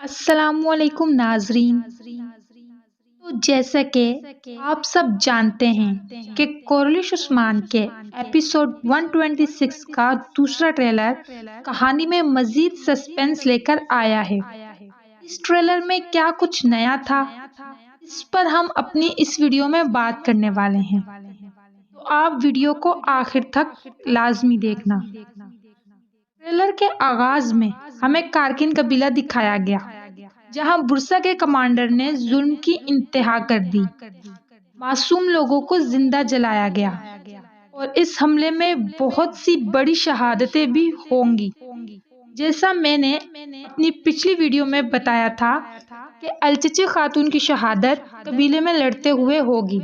अस्सलामुअलैकुम नाजरीन। तो जैसा कि आप सब जानते हैं कि कोरलिश उस्मान के एपिसोड 126 का दूसरा ट्रेलर कहानी में मजीद सस्पेंस लेकर आया है। इस ट्रेलर में क्या कुछ नया था, इस पर हम अपनी इस वीडियो में बात करने वाले हैं, तो आप वीडियो को आखिर तक लाजमी देखना। ट्रेलर के आगाज में हमें कारगिल कबीला दिखाया गया, जहां बुरसा के कमांडर ने जुल्म की इंतहा कर दी। मासूम लोगों को जिंदा जलाया गया और इस हमले में बहुत सी बड़ी शहादतें भी होंगी। जैसा मैंने अपनी पिछली वीडियो में बताया था कि अलचची खातून की शहादत कबीले में लड़ते हुए होगी,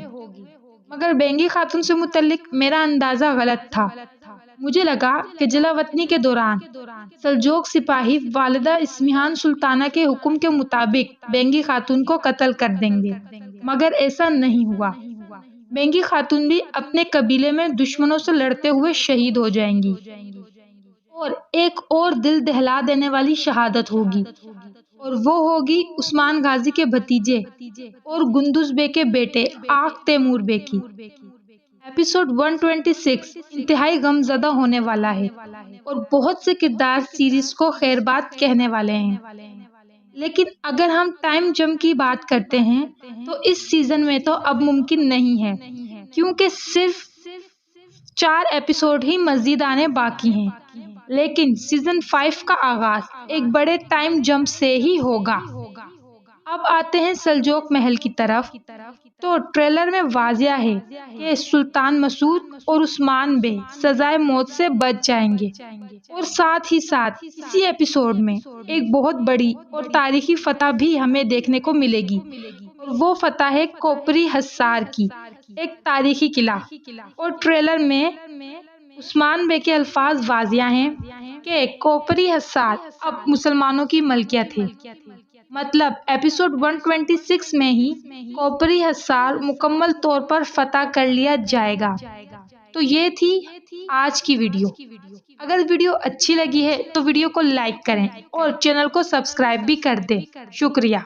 मगर बेंगी खातून से मुतल्लिक मेरा अंदाजा गलत था। मुझे लगा कि जलावतनी के दौरान सल्जोक सिपाही वालिदा इस्मिहान सुल्ताना के हुक्म के मुताबिक बेंगी खातून को कत्ल कर देंगे, मगर ऐसा नहीं हुआ। बेंगी खातून भी अपने कबीले में दुश्मनों से लड़ते हुए शहीद हो जाएंगी और एक और दिल दहला देने वाली शहादत होगी, और वो होगी उस्मान गाजी के भतीजे और गुंदुज बे के बेटे आक तैमूर बे की। एपिसोड 126 इंतहाई गमज़दा होने वाला है और बहुत से किरदार सीरीज को खैरबाद कहने वाले हैं। लेकिन अगर हम टाइम जंप की बात करते हैं तो इस सीजन में तो अब मुमकिन नहीं है, क्योंकि सिर्फ 4 एपिसोड ही मजीद आने बाकी हैं। लेकिन सीजन 5 का आगाज एक बड़े टाइम जंप से ही होगा। अब आते हैं सल्जोक महल की तरफ। तो ट्रेलर में वाजिया है कि सुल्तान मसूद और उस्मान बे सजाए मौत से बच जाएंगे, और साथ ही साथ इसी एपिसोड में एक बहुत बड़ी और तारीखी फतह भी हमें देखने को मिलेगी, और वो फतह है कोपरी हसार की, एक तारीखी किला। और ट्रेलर में उस्मान बे के अल्फाज वाजिया हैं कि कोपरी हसार अब मुसलमानों की मलकियत है। मतलब एपिसोड 126 में ही कोपरी हसार मुकम्मल तौर पर फतह कर लिया जाएगा। तो ये थी आज की वीडियो। अगर वीडियो अच्छी लगी है तो वीडियो को लाइक करें और चैनल को सब्सक्राइब भी कर दें। शुक्रिया।